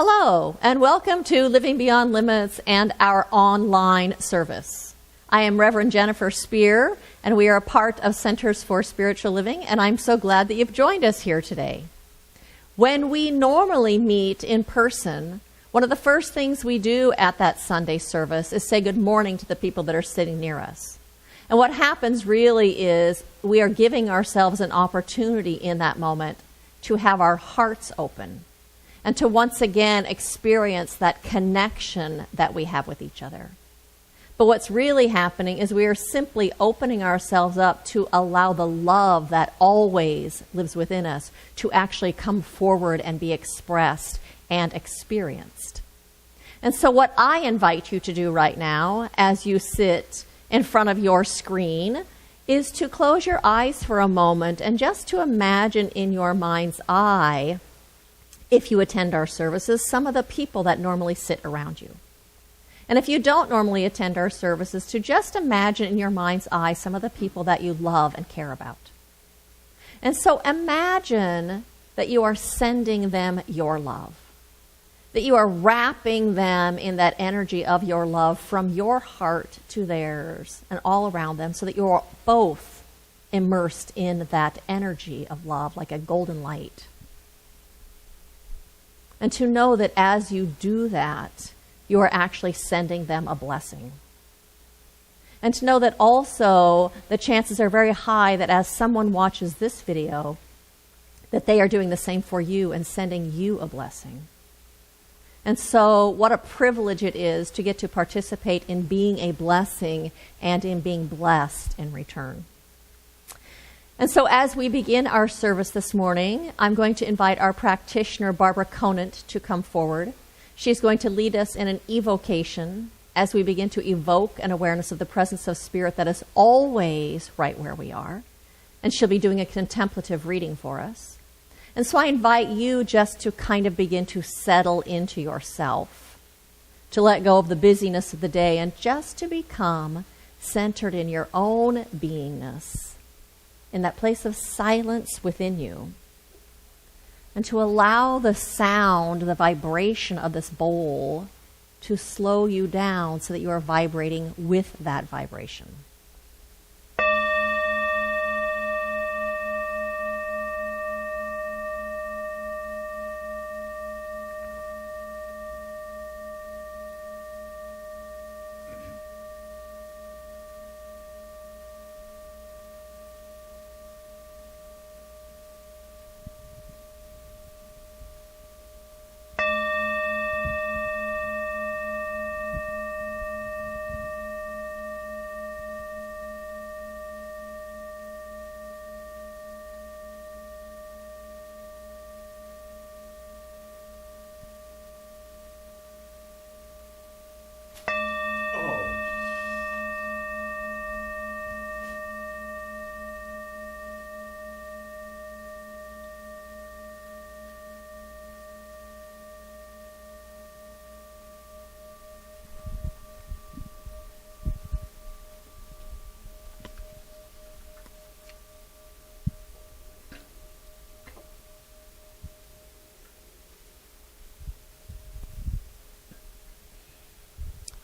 Hello, and welcome to Living Beyond Limits and our online service. I am Reverend Jennifer Spear, and we are a part of Centers for Spiritual Living, and I'm so glad that you've joined us here today. When we normally meet in person, one of the first things we do at that Sunday service is say good morning to the people that are sitting near us. And what happens really is we are giving ourselves an opportunity in that moment to have our hearts open and to once again experience that connection that we have with each other. But what's really happening is we are simply opening ourselves up to allow the love that always lives within us to actually come forward and be expressed and experienced. And so what I invite you to do right now as you sit in front of your screen is to close your eyes for a moment and just to imagine in your mind's eye, if you attend our services, some of the people that normally sit around you. And if you don't normally attend our services, to just imagine in your mind's eye some of the people that you love and care about. And so imagine that you are sending them your love, that you are wrapping them in that energy of your love from your heart to theirs and all around them, so that you're both immersed in that energy of love like a golden light. And to know that as you do that, you are actually sending them a blessing. And to know that also the chances are very high that as someone watches this video, that they are doing the same for you and sending you a blessing. And so what a privilege it is to get to participate in being a blessing and in being blessed in return. And so as we begin our service this morning, I'm going to invite our practitioner, Barbara Conant, to come forward. She's going to lead us in an evocation as we begin to evoke an awareness of the presence of Spirit that is always right where we are. And she'll be doing a contemplative reading for us. And so I invite you just to kind of begin to settle into yourself, to let go of the busyness of the day and just to become centered in your own beingness, in that place of silence within you, and to allow the sound, the vibration of this bowl to slow you down so that you are vibrating with that vibration.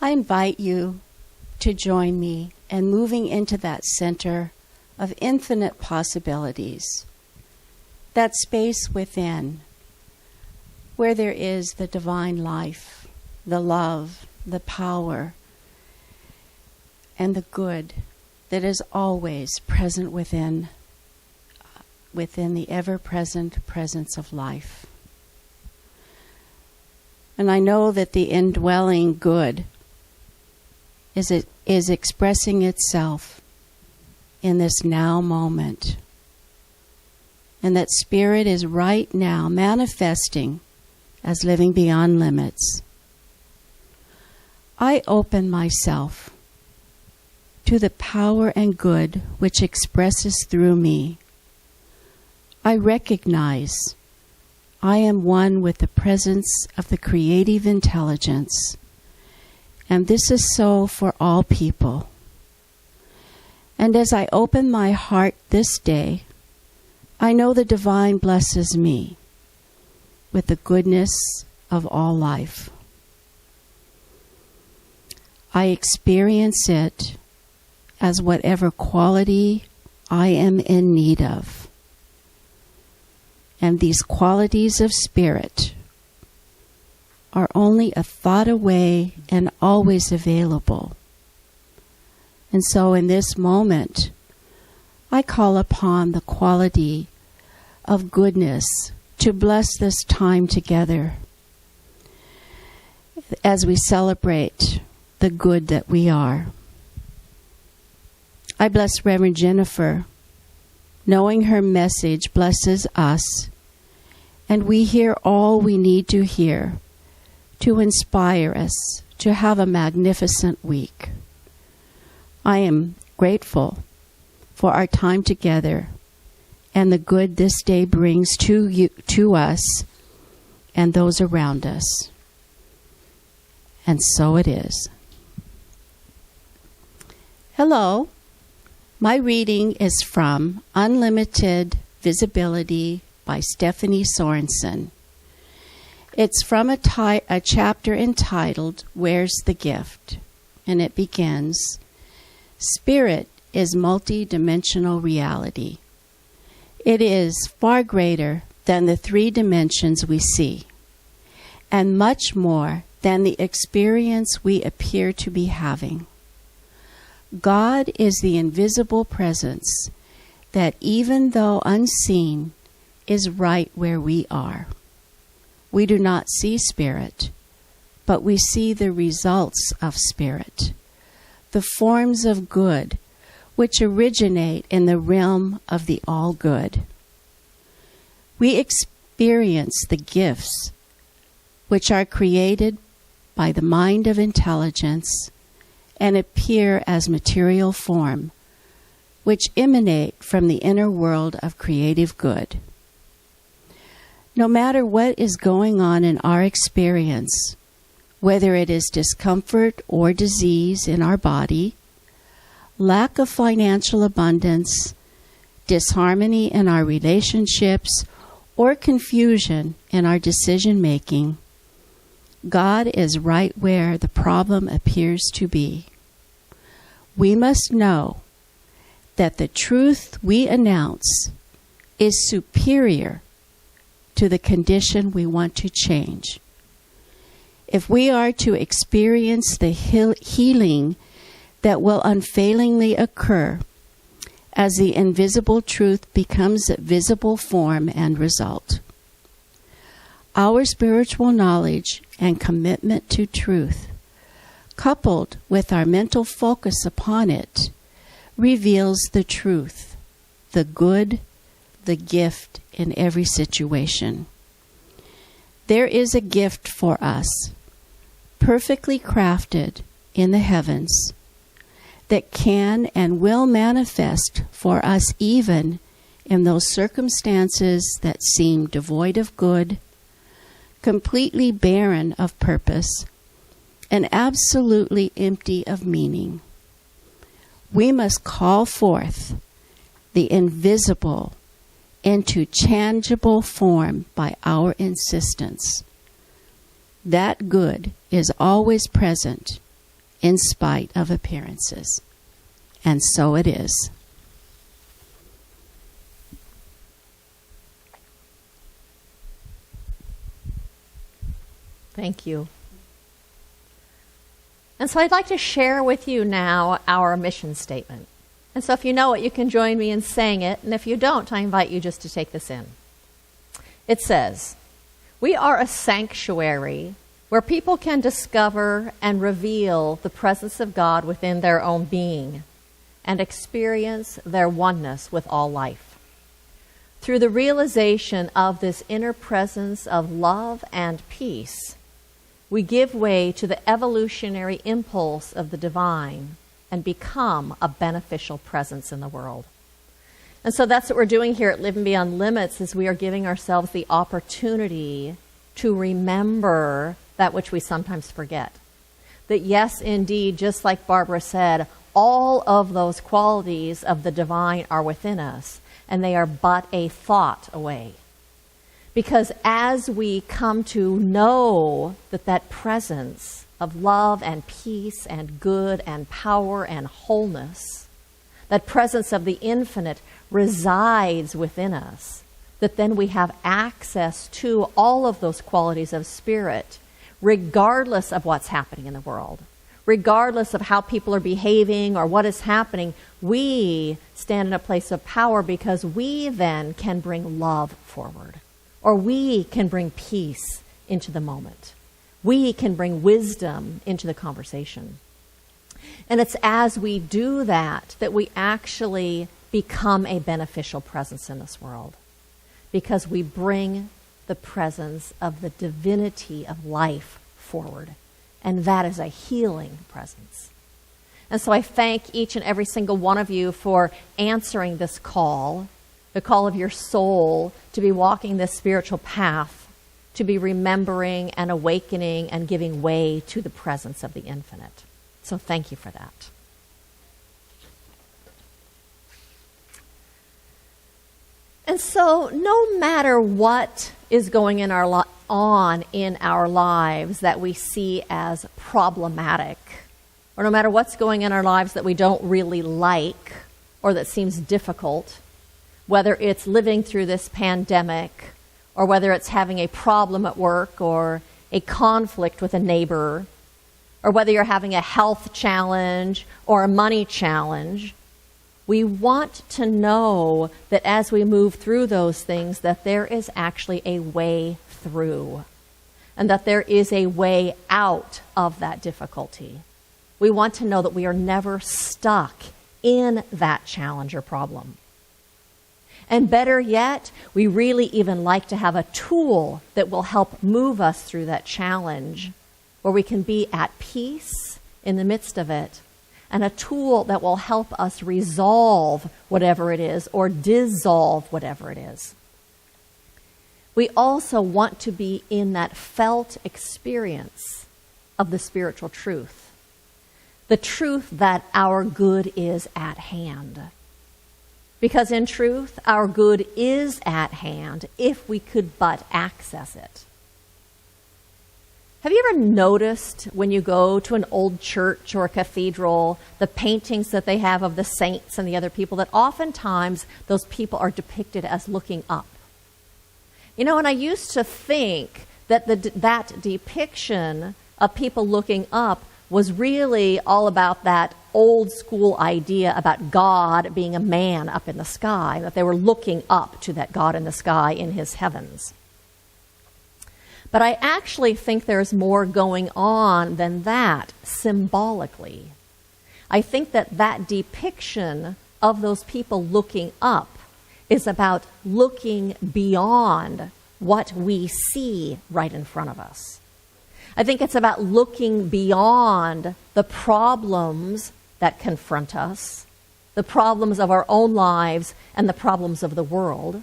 I invite you to join me in moving into that center of infinite possibilities, that space within where there is the divine life, the love, the power, and the good that is always present within the ever-present presence of life. And I know that the indwelling good is expressing itself in this now moment. And that Spirit is right now manifesting as living beyond limits. I open myself to the power and good which expresses through me. I recognize I am one with the presence of the creative intelligence. And this is so for all people. And as I open my heart this day, I know the divine blesses me with the goodness of all life. I experience it as whatever quality I am in need of. And these qualities of spirit are only a thought away and always available. And so in this moment, I call upon the quality of goodness to bless this time together as we celebrate the good that we are. I bless Reverend Jennifer, knowing her message blesses us, and we hear all we need to hear to inspire us to have a magnificent week. I am grateful for our time together and the good this day brings to us and those around us. And so it is. Hello. My reading is from Unlimited Visibility by Stephanie Sorensen. It's from a chapter entitled, Where's the Gift? And it begins, Spirit is multi-dimensional reality. It is far greater than the 3 dimensions we see, and much more than the experience we appear to be having. God is the invisible presence that, even though unseen, is right where we are. We do not see Spirit, but we see the results of Spirit, the forms of good which originate in the realm of the all-good. We experience the gifts which are created by the mind of intelligence and appear as material form, which emanate from the inner world of creative good. No matter what is going on in our experience, whether it is discomfort or disease in our body, lack of financial abundance, disharmony in our relationships, or confusion in our decision-making, God is right where the problem appears to be. We must know that the truth we announce is superior to the condition we want to change. If we are to experience the healing that will unfailingly occur as the invisible truth becomes a visible form and result, our spiritual knowledge and commitment to truth, coupled with our mental focus upon it, reveals the truth, the good, the gift in every situation. There is a gift for us, perfectly crafted in the heavens, that can and will manifest for us even in those circumstances that seem devoid of good, completely barren of purpose, and absolutely empty of meaning. We must call forth the invisible into tangible form by our insistence. That good is always present in spite of appearances. And so it is. Thank you. And so I'd like to share with you now our mission statement. And so if you know it, you can join me in saying it. And if you don't, I invite you just to take this in. It says, we are a sanctuary where people can discover and reveal the presence of God within their own being and experience their oneness with all life. Through the realization of this inner presence of love and peace, we give way to the evolutionary impulse of the divine and become a beneficial presence in the world. And so that's what we're doing here at Living Beyond Limits, is we are giving ourselves the opportunity to remember that which we sometimes forget. That yes, indeed, just like Barbara said, all of those qualities of the divine are within us, and they are but a thought away. Because as we come to know that presence of love and peace and good and power and wholeness, that presence of the infinite resides within us, that then we have access to all of those qualities of spirit, regardless of what's happening in the world, regardless of how people are behaving or what is happening. We stand in a place of power because we then can bring love forward, or we can bring peace into the moment. We can bring wisdom into the conversation. And it's as we do that we actually become a beneficial presence in this world, because we bring the presence of the divinity of life forward. And that is a healing presence. And so I thank each and every single one of you for answering this call, the call of your soul to be walking this spiritual path, to be remembering and awakening and giving way to the presence of the infinite. So thank you for that. And so no matter what is going on in our lives that we see as problematic, or no matter what's going in our lives that we don't really like or that seems difficult, whether it's living through this pandemic, or whether it's having a problem at work or a conflict with a neighbor, or whether you're having a health challenge or a money challenge, we want to know that as we move through those things, that there is actually a way through, and that there is a way out of that difficulty. We want to know that we are never stuck in that challenge or problem. And better yet, we really even like to have a tool that will help move us through that challenge, where we can be at peace in the midst of it, and a tool that will help us resolve whatever it is or dissolve whatever it is. We also want to be in that felt experience of the spiritual truth, the truth that our good is at hand. Because in truth, our good is at hand if we could but access it. Have you ever noticed when you go to an old church or a cathedral, the paintings that they have of the saints and the other people, that oftentimes those people are depicted as looking up? You know, and I used to think that that depiction of people looking up was really all about that old school idea about God being a man up in the sky, that they were looking up to that God in the sky in his heavens. But I actually think there's more going on than that symbolically. I think that depiction of those people looking up is about looking beyond what we see right in front of us. I think it's about looking beyond the problems that confront us, the problems of our own lives and the problems of the world.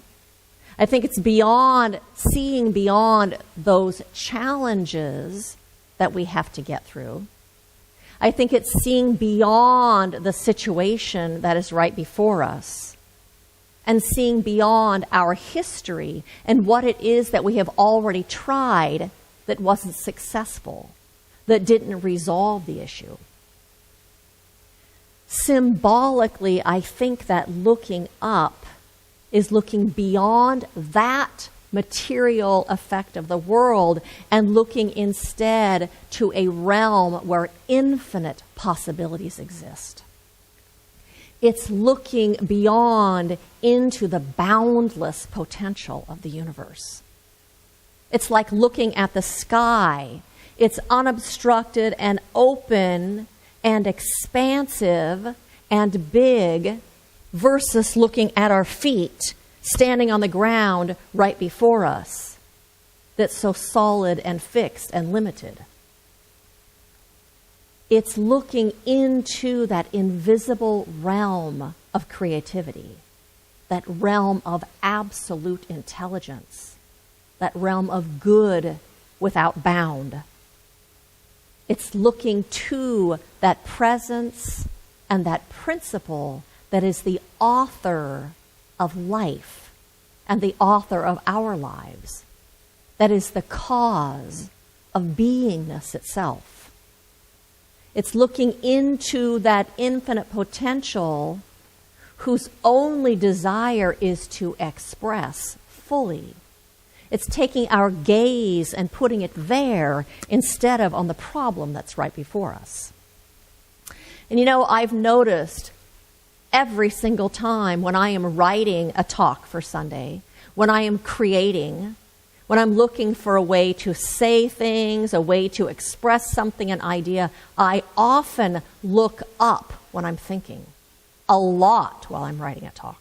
I think it's beyond seeing beyond those challenges that we have to get through. I think it's seeing beyond the situation that is right before us and seeing beyond our history and what it is that we have already tried that wasn't successful, that didn't resolve the issue. Symbolically, I think that looking up is looking beyond that material effect of the world and looking instead to a realm where infinite possibilities exist. It's looking beyond into the boundless potential of the universe. It's like looking at the sky. It's unobstructed and open and expansive and big versus looking at our feet standing on the ground right before us that's so solid and fixed and limited. It's looking into that invisible realm of creativity, that realm of absolute intelligence, that realm of good without bound. It's looking to that presence and that principle that is the author of life and the author of our lives, that is the cause of beingness itself. It's looking into that infinite potential whose only desire is to express fully. It's taking our gaze and putting it there instead of on the problem that's right before us. And you know, I've noticed every single time when I am writing a talk for Sunday, when I am creating, when I'm looking for a way to say things, a way to express something, an idea, I often look up when I'm thinking, a lot while I'm writing a talk.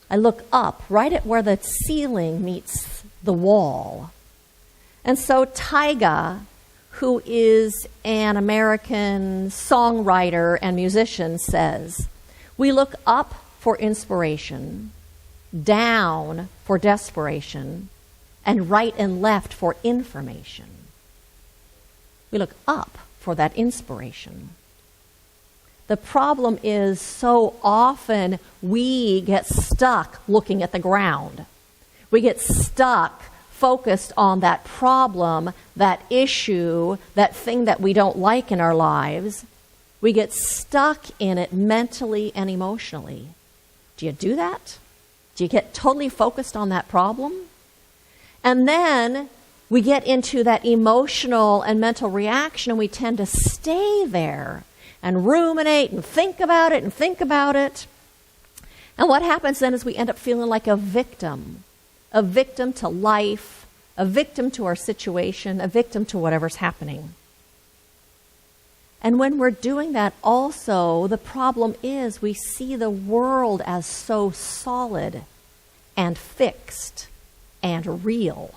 I look up right at where the ceiling meets the wall. And so Tyga, who is an American songwriter and musician, says, we look up for inspiration, down for desperation, and right and left for information. We look up for that inspiration. The problem is so often we get stuck looking at the ground. We get stuck focused on that problem, that issue, that thing that we don't like in our lives. We get stuck in it mentally and emotionally. Do you do that? Do you get totally focused on that problem? And then we get into that emotional and mental reaction, and we tend to stay there and ruminate and think about it and think about it. And what happens then is we end up feeling like a victim to life, a victim to our situation, a victim to whatever's happening. And when we're doing that also, the problem is we see the world as so solid and fixed and real.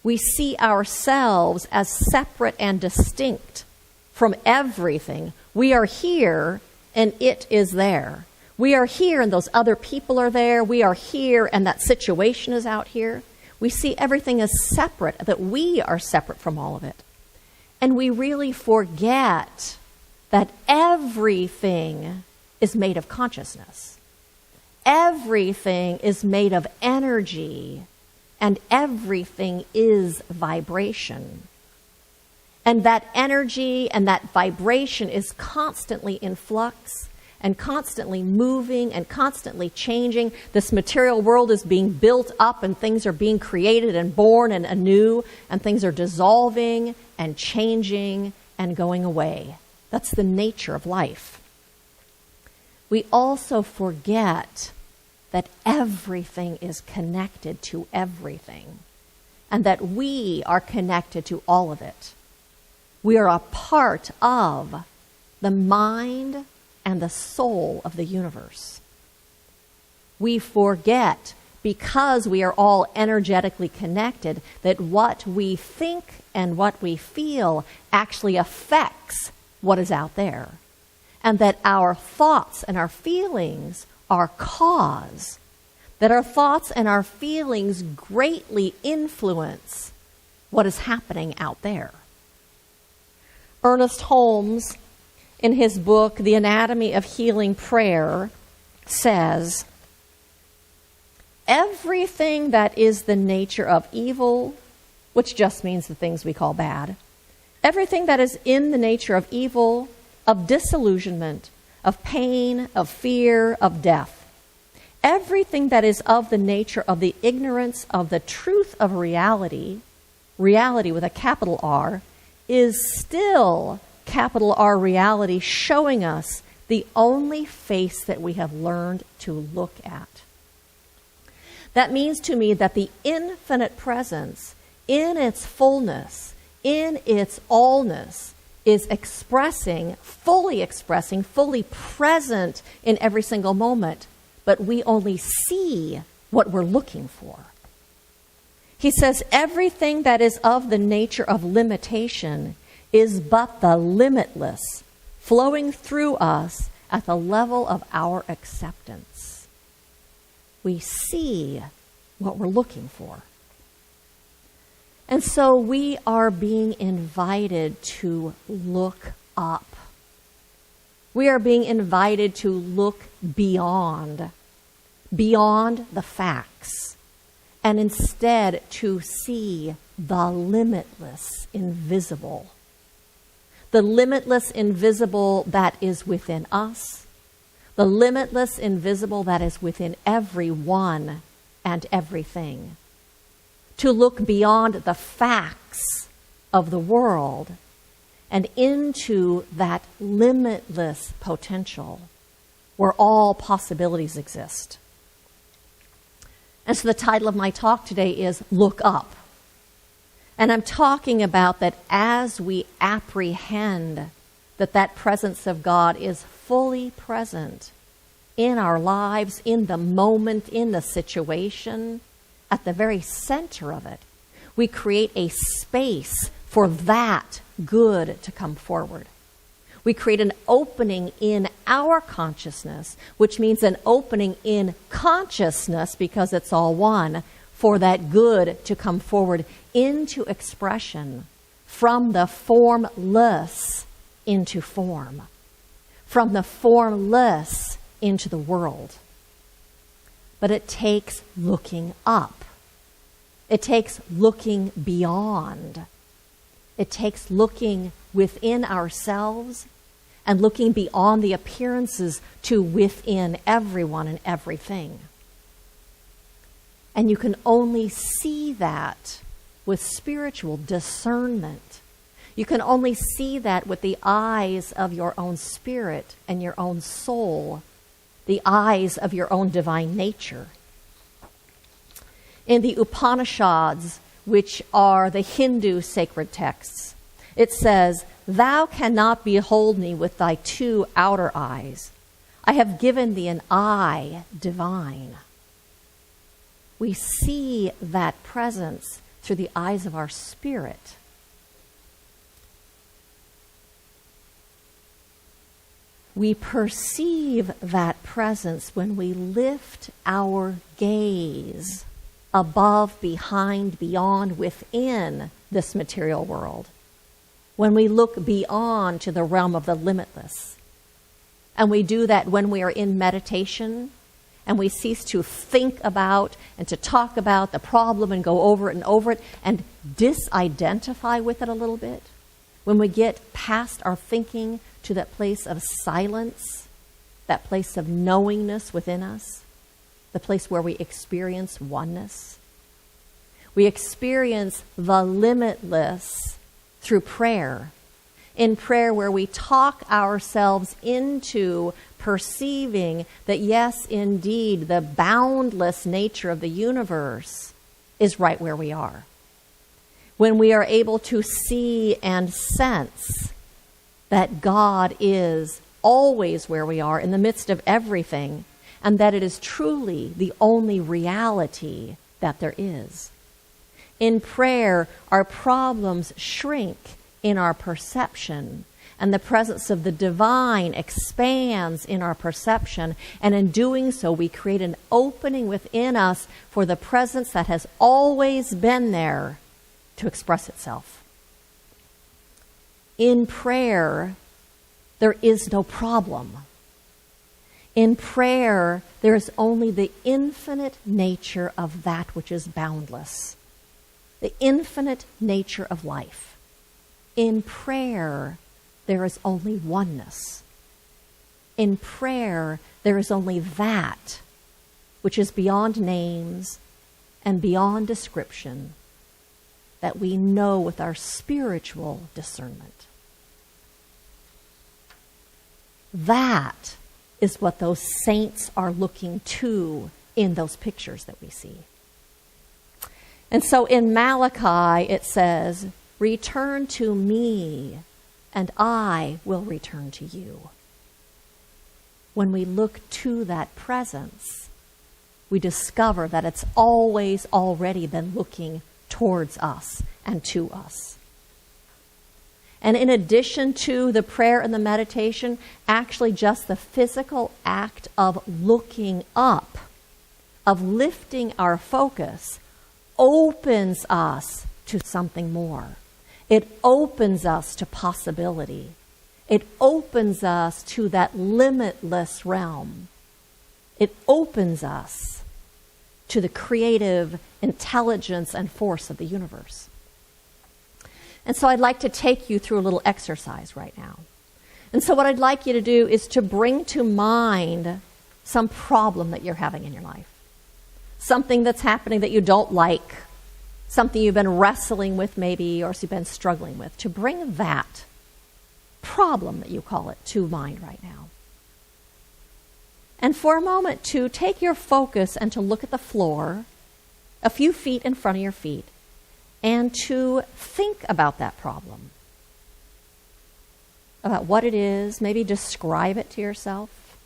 We see ourselves as separate and distinct from everything. We are here and it is there. We are here and those other people are there. We are here and that situation is out here. We see everything as separate, that we are separate from all of it. And we really forget that everything is made of consciousness. Everything is made of energy, and everything is vibration. And that energy and that vibration is constantly in flux and constantly moving and constantly changing. This material world is being built up and things are being created and born and anew, and things are dissolving and changing and going away. That's the nature of life. We also forget that everything is connected to everything and that we are connected to all of it. We are a part of the mind and the soul of the universe. We forget, because we are all energetically connected, that what we think and what we feel actually affects what is out there. And that our thoughts and our feelings are cause. That our thoughts and our feelings greatly influence what is happening out there. Ernest Holmes, in his book, The Anatomy of Healing Prayer, says, everything that is the nature of evil, which just means the things we call bad, everything that is in the nature of evil, of disillusionment, of pain, of fear, of death, everything that is of the nature of the ignorance of the truth of reality, reality with a capital R, is still capital R reality, showing us the only face that we have learned to look at. That means to me that the infinite presence, in its fullness, in its allness, is expressing, fully present in every single moment, but we only see what we're looking for. He says everything that is of the nature of limitation is but the limitless, flowing through us at the level of our acceptance. We see what we're looking for. And so we are being invited to look up. We are being invited to look beyond beyond the facts, and instead to see the limitless invisible. The limitless invisible that is within us, the limitless invisible that is within everyone and everything. To look beyond the facts of the world and into that limitless potential where all possibilities exist. And so the title of my talk today is Look Up. And I'm talking about that as we apprehend that presence of God is fully present in our lives, in the moment, in the situation, at the very center of it, we create a space for that good to come forward. We create an opening in our consciousness, which means an opening in consciousness, because it's all one, for that good to come forward into expression from the formless into form, from the formless into the world. But it takes looking up. It takes looking beyond. It takes looking within ourselves and looking beyond the appearances to within everyone and everything. And you can only see that with spiritual discernment. You can only see that with the eyes of your own spirit and your own soul, the eyes of your own divine nature. In the Upanishads, which are the Hindu sacred texts, it says, "Thou cannot behold me with thy two outer eyes. I have given thee an eye divine." We see that presence through the eyes of our spirit. We perceive that presence when we lift our gaze above, behind, beyond, within this material world. When we look beyond to the realm of the limitless. And we do that when we are in meditation, and we cease to think about and to talk about the problem and go over it and over it and disidentify with it a little bit. When we get past our thinking to that place of silence, that place of knowingness within us, the place where we experience oneness. We experience the limitless through prayer. In prayer, where we talk ourselves into perceiving that, yes, indeed, the boundless nature of the universe is right where we are. When we are able to see and sense that God is always where we are in the midst of everything, and that it is truly the only reality that there is. In prayer, our problems shrink in our perception, and the presence of the divine expands in our perception, and in doing so, we create an opening within us for the presence that has always been there to express itself. In prayer, there is no problem. In prayer, there is only the infinite nature of that which is boundless, the infinite nature of life. In prayer, there is only oneness. In prayer, there is only that which is beyond names and beyond description that we know with our spiritual discernment. That is what those saints are looking to in those pictures that we see. And so in Malachi it says, "Return to me, and I will return to you." When we look to that presence, we discover that it's always already been looking towards us and to us. And in addition to the prayer and the meditation, actually just the physical act of looking up, of lifting our focus, opens us to something more. It opens us to possibility. It opens us to that limitless realm. It opens us to the creative intelligence and force of the universe. And so I'd like to take you through a little exercise right now. And so what I'd like you to do is to bring to mind some problem that you're having in your life. Something that's happening that you don't like, something you've been wrestling with maybe, or you've been struggling with. To bring that problem, that you call it, to mind right now. And for a moment to take your focus and to look at the floor a few feet in front of your feet and to think about that problem. About what it is, maybe describe it to yourself.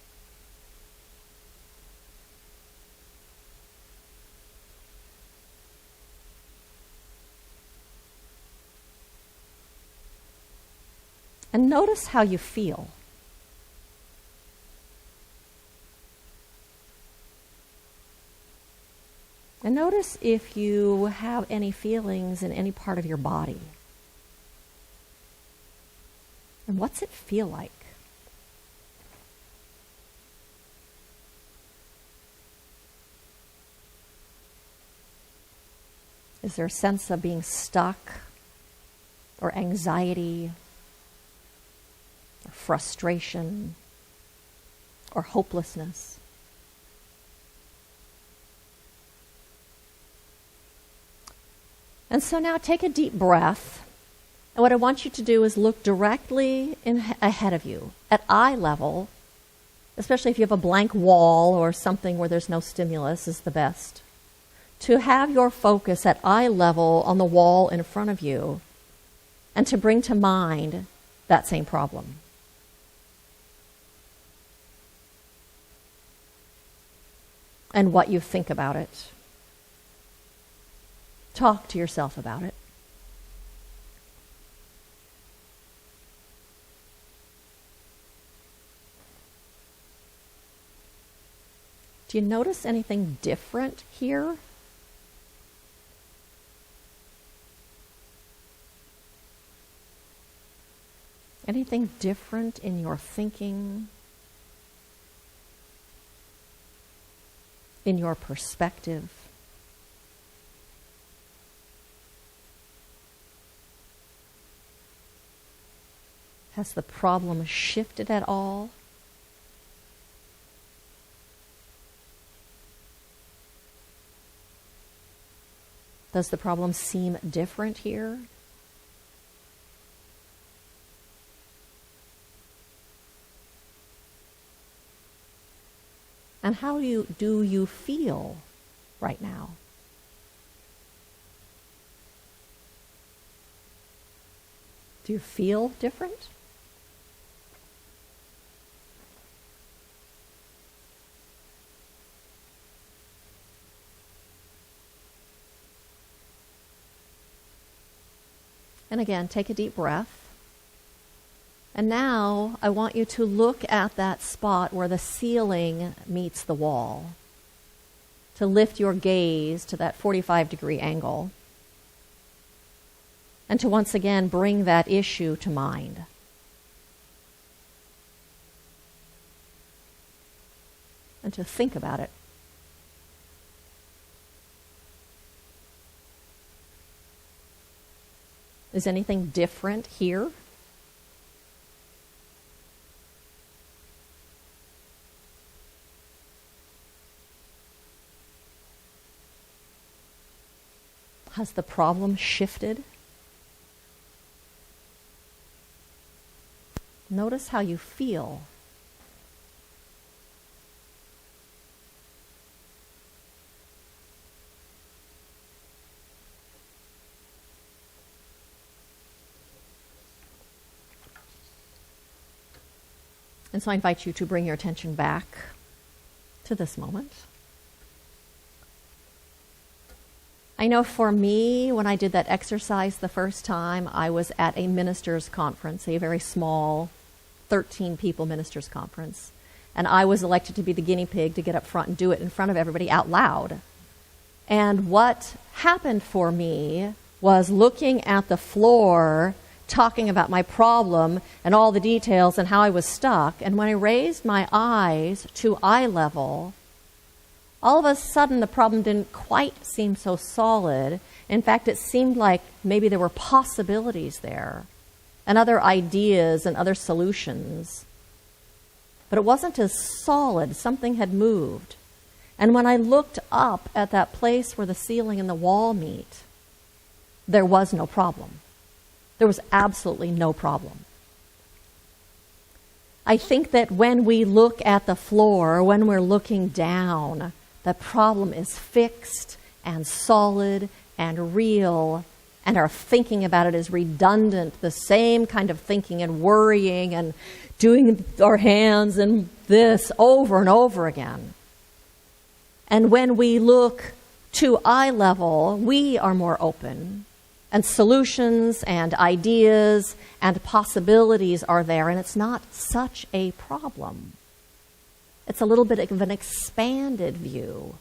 And notice how you feel. And notice if you have any feelings in any part of your body. And what's it feel like? Is there a sense of being stuck, or anxiety, or frustration, or hopelessness? And so now take a deep breath. And what I want you to do is look directly ahead of you, at eye level, especially if you have a blank wall or something where there's no stimulus is the best. To have your focus at eye level on the wall in front of you and to bring to mind that same problem. And what you think about it. Talk to yourself about it. Do you notice anything different here? Anything different in your thinking? In your perspective? Has the problem shifted at all? Does the problem seem different here? And how do you feel right now? Do you feel different? And again, take a deep breath. And now I want you to look at that spot where the ceiling meets the wall. To lift your gaze to that 45-degree angle. And to once again bring that issue to mind. And to think about it. Is anything different here? Has the problem shifted? Notice how you feel. And so I invite you to bring your attention back to this moment. I know for me, when I did that exercise the first time, I was at a ministers' conference, a very small 13-people ministers' conference. And I was elected to be the guinea pig to get up front and do it in front of everybody out loud. And what happened for me was looking at the floor, talking about my problem and all the details and how I was stuck. And when I raised my eyes to eye level all of a sudden the problem didn't quite seem so solid. In fact, it seemed like maybe there were possibilities there and other ideas and other solutions. But it wasn't as solid. Something had moved. And when I looked up at that place where the ceiling and the wall meet, there was no problem. There was absolutely no problem. I think that when we look at the floor, when we're looking down, the problem is fixed and solid and real, and our thinking about it is redundant, the same kind of thinking and worrying and doing our hands and this over and over again. And when we look to eye level, we are more open, and solutions and ideas and possibilities are there, and it's not such a problem. It's a little bit of an expanded view.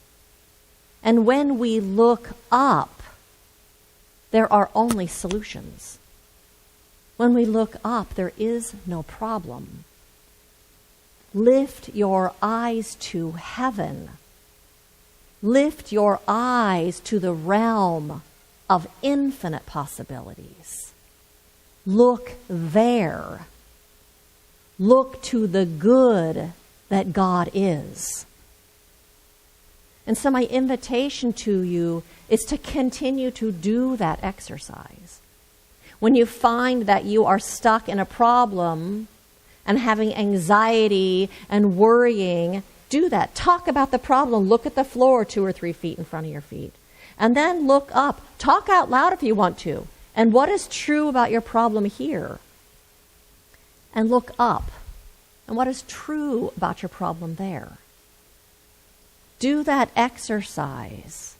And when we look up, there are only solutions. When we look up, there is no problem. Lift your eyes to heaven. Lift your eyes to the realm of infinite possibilities. Look there. Look to the good that God is. And so my invitation to you is to continue to do that exercise. When you find that you are stuck in a problem and having anxiety and worrying, do that. Talk about the problem. Look at the floor 2 or 3 feet in front of your feet. And then look up. Talk out loud if you want to. And what is true about your problem here? And look up. And what is true about your problem there? Do that exercise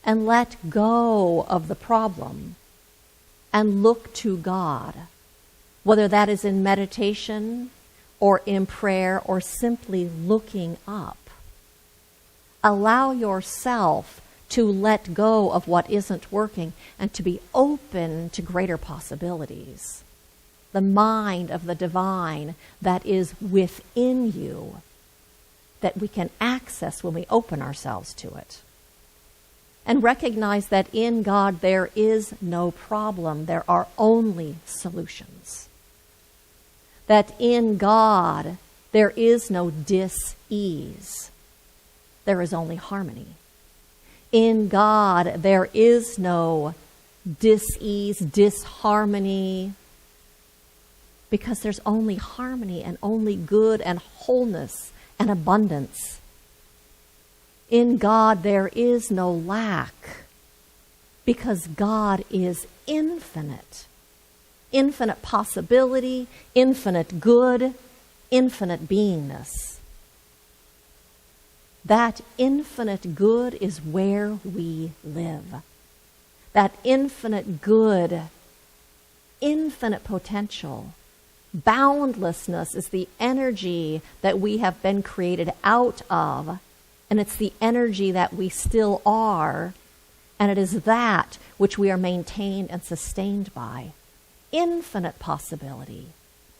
and let go of the problem and look to God, whether that is in meditation or in prayer or simply looking up. Allow yourself to let go of what isn't working and to be open to greater possibilities. The mind of the divine that is within you, that we can access when we open ourselves to it. And recognize that in God there is no problem. There are only solutions. That in God there is no dis-ease. There is only harmony. In God there is no dis-ease, disharmony, because there's only harmony and only good and wholeness and abundance. In God there is no lack, because God is infinite. Infinite possibility, infinite good, infinite beingness. That infinite good is where we live. That infinite good, infinite potential, boundlessness is the energy that we have been created out of, and it's the energy that we still are, and it is that which we are maintained and sustained by. Infinite possibility,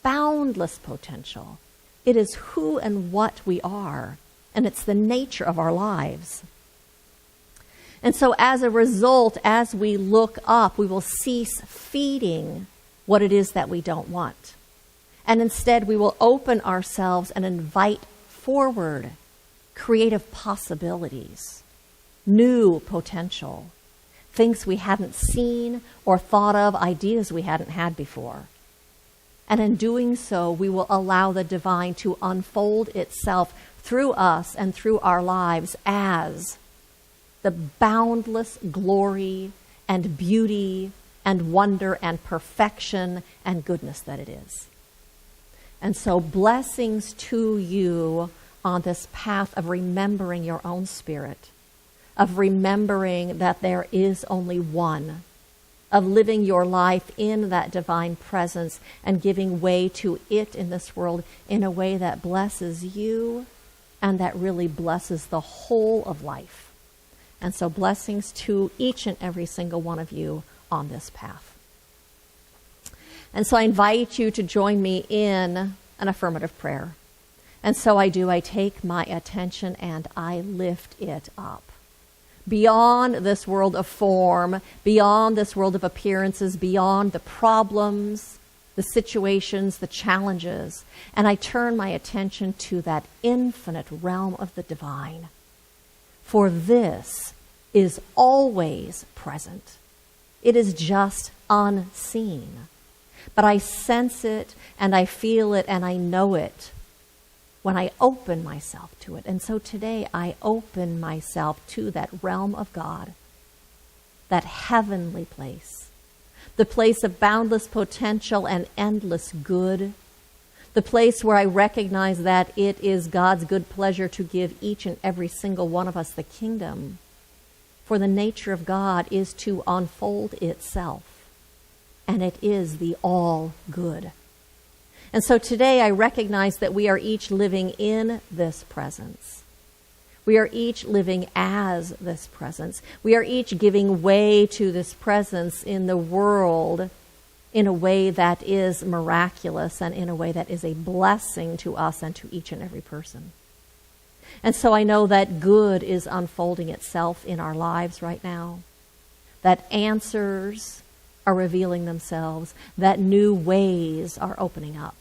boundless potential. It is who and what we are, and it's the nature of our lives. And so as a result, as we look up, we will cease feeding what it is that we don't want. And instead, we will open ourselves and invite forward creative possibilities, new potential, things we hadn't seen or thought of, ideas we hadn't had before. And in doing so, we will allow the divine to unfold itself through us and through our lives as the boundless glory and beauty and wonder and perfection and goodness that it is. And so blessings to you on this path of remembering your own spirit, of remembering that there is only one, of living your life in that divine presence and giving way to it in this world in a way that blesses you and that really blesses the whole of life. And so blessings to each and every single one of you on this path. And so I invite you to join me in an affirmative prayer. And so I do. I take my attention and I lift it up. Beyond this world of form, beyond this world of appearances, beyond the problems, the situations, the challenges, and I turn my attention to that infinite realm of the divine. For this is always present. It is just unseen. But I sense it and I feel it and I know it when I open myself to it. And so today I open myself to that realm of God, that heavenly place, the place of boundless potential and endless good, the place where I recognize that it is God's good pleasure to give each and every single one of us the kingdom. For the nature of God is to unfold itself, and it is the all good. And so today I recognize that we are each living in this presence. We are each living as this presence. We are each giving way to this presence in the world in a way that is miraculous and in a way that is a blessing to us and to each and every person. And so I know that good is unfolding itself in our lives right now, that answers are revealing themselves, that new ways are opening up.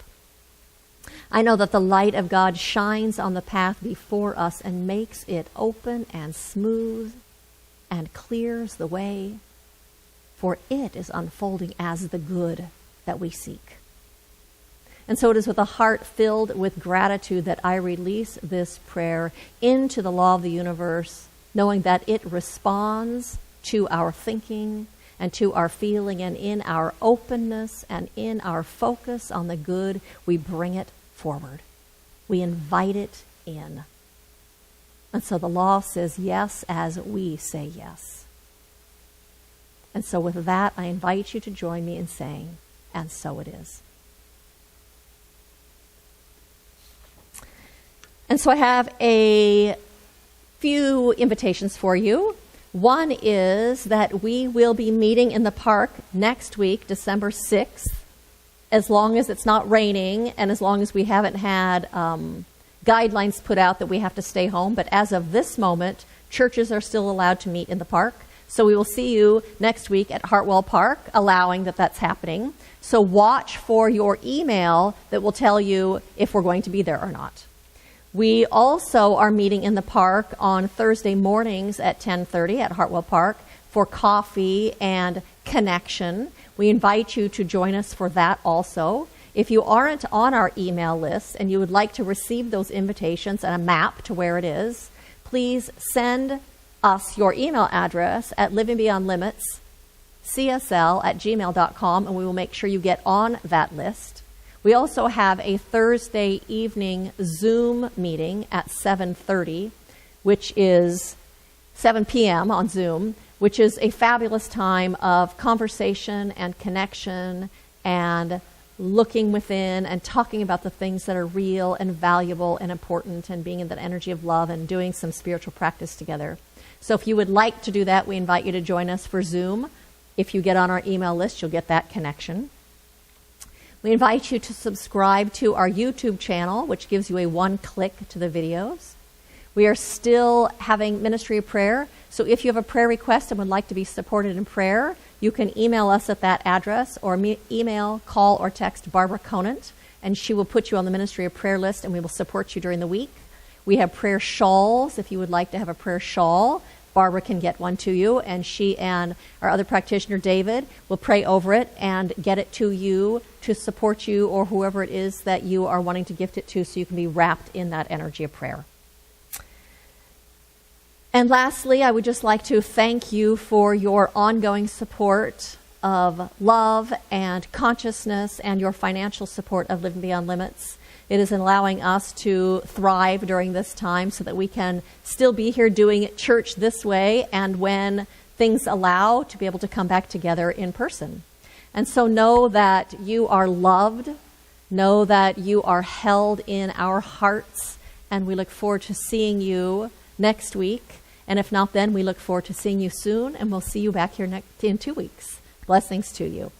I know that the light of God shines on the path before us and makes it open and smooth and clears the way, for it is unfolding as the good that we seek. And so it is with a heart filled with gratitude that I release this prayer into the law of the universe, knowing that it responds to our thinking and to our feeling, and in our openness and in our focus on the good, we bring it forward. We invite it in. And so the law says yes as we say yes. And so with that, I invite you to join me in saying, and so it is. And so I have a few invitations for you. One is that we will be meeting in the park next week, December 6th, as long as it's not raining and as long as we haven't had guidelines put out that we have to stay home. But as of this moment, churches are still allowed to meet in the park. So we will see you next week at Hartwell Park, allowing that that's happening. So watch for your email that will tell you if we're going to be there or not. We also are meeting in the park on Thursday mornings at 10:30 at Hartwell Park for coffee and connection. We invite you to join us for that also. If you aren't on our email list and you would like to receive those invitations and a map to where it is, please send us your email address at livingbeyondlimits@csl@gmail.com, and we will make sure you get on that list. We also have a Thursday evening Zoom meeting at 7:30, which is 7 p.m. on Zoom, which is a fabulous time of conversation and connection and looking within and talking about the things that are real and valuable and important and being in that energy of love and doing some spiritual practice together. So if you would like to do that, we invite you to join us for Zoom. If you get on our email list, you'll get that connection. We invite you to subscribe to our YouTube channel, which gives you a one-click to the videos. We are still having Ministry of Prayer, so if you have a prayer request and would like to be supported in prayer, you can email us at that address or email, call, or text Barbara Conant, and she will put you on the Ministry of Prayer list, and we will support you during the week. We have prayer shawls. If you would like to have a prayer shawl, Barbara can get one to you, and she and our other practitioner, David, will pray over it and get it to you to support you or whoever it is that you are wanting to gift it to, so you can be wrapped in that energy of prayer. And lastly, I would just like to thank you for your ongoing support of love and consciousness and your financial support of Living Beyond Limits. It is allowing us to thrive during this time so that we can still be here doing church this way, and when things allow, to be able to come back together in person. And so know that you are loved, know that you are held in our hearts, and we look forward to seeing you next week. And if not then, we look forward to seeing you soon, and we'll see you back here in 2 weeks. Blessings to you.